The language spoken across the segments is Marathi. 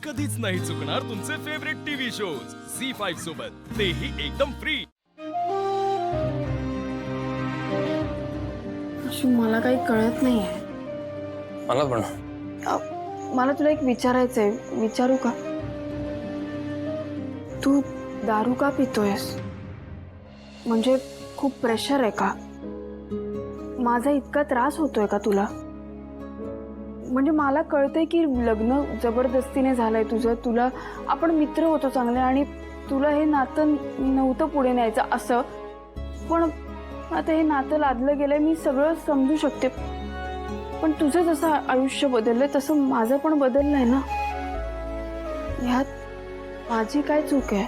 कधीच नाही चुकणार तुमचे फेवरेट टीव्ही शोज झी5 सोबत, तेही एकदम फ्री। मला काही कळत नाहीये। मला पण मला तुला एक विचारायचंय, विचारू का? तू दारू का पितोयस? म्हणजे खूप प्रेशर आहे का? माझा इतका त्रास होतोय का तुला? म्हणजे मला कळतंय की लग्न जबरदस्तीने झालंय तुझं, तुला आपण मित्र होतो चांगले आणि तुला हे नातं नव्हतं पुढे न्यायचं असं, पण आता हे नातं लादलं गेलंय, मी सगळं समजू शकते। पण तुझं जसं आयुष्य बदललंय तसं माझं पण बदललंय ना। ह्यात माझी काय चूक आहे?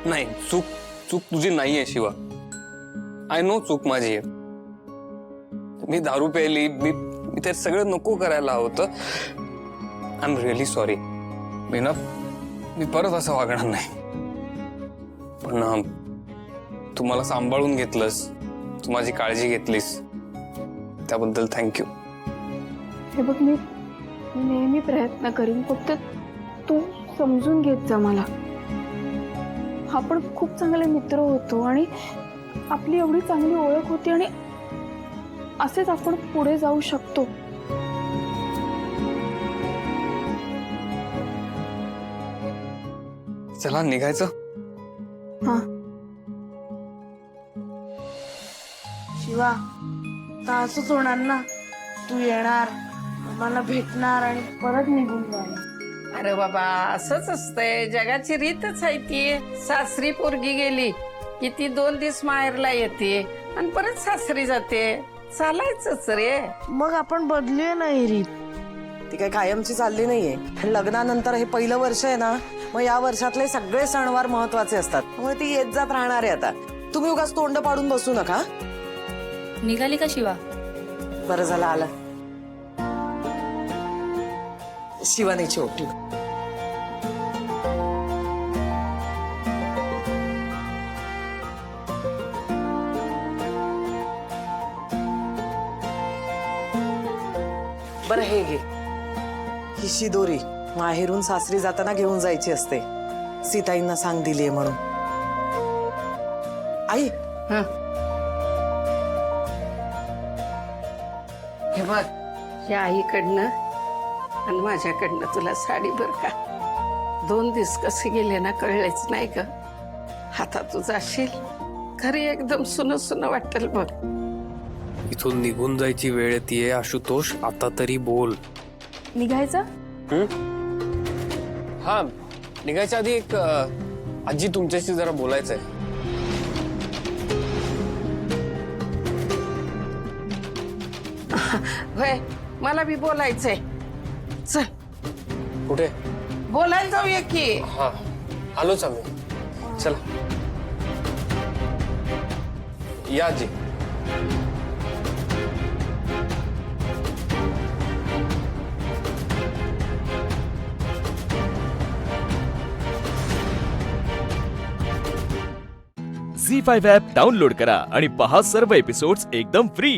नाही, चूक तुझी नाहीये शिवा। आय नो चूक माझी आहे। मी दारू प्यायली, मी ते सगळं नको करायला होतं। I am really sorry. मी परत असं वागणार नाही। पण तू मला सांभाळून घेतलंस, तू माझी काळजी घेतलीस, त्याबद्दल थँक्यू। हे बघ, मी नेहमी प्रयत्न करीन, फक्त तू समजून घेत जा मला। आपण खूप चांगले मित्र होतो आणि आपली एवढी चांगली ओळख होती आणि असेच आपण पुढे जाऊ शकतो। चला निघायचं। हा शिवा, तर असंच होणार ना? तू येणार, मला भेटणार आणि परत निघून जाणार। अरे बाबा, असंच असतंय, जगाची रीतच आहे ती। सासरी पोरगी गेली की ती 2 दिवस माहेरला येते आणि परत सासरी जाते, चालायचंच रे। मग आपण बदलूया ना ही रीत। ती काही कायमची चालली नाहीये। लग्नानंतर हे पहिलं वर्ष आहे ना, मग या वर्षातले सगळे सणवार महत्वाचे असतात, त्यामुळे ती येत जात राहणार आहे। आता तुम्ही उगाच तोंड पाडून बसू नका। निघाली का शिवा? बरं झालं आला। शिवानी छोटी बरं, हे घे। ही शिदोरी माहेरून सासरी जाताना घेऊन जायची असते, सीताईंना सांग दिलीये म्हणून। आई, हे बघ, या आईकडनं आणि माझ्याकडनं तुला साडी बर का। 2 दिवस कसे गेले ना कळलेच नाही ग। आता तू जाशील खरी एकदम सुन सुन वाटेल बघ। इथून निघून जायची वेळ येते आशुतोष, आता तरी बोल। निघायचं? हा, निघायच्या आधी एक आजी तुमच्याशी जरा बोलायचंय। होय, मला बी बोलायचंय। चल कुठे? बोलायला जाऊया की। हा, आलोच आम्ही। चला या आजी। झी5 ॲप डाउनलोड करा आणि पहा सर्व एपिसोड्स एकदम फ्री।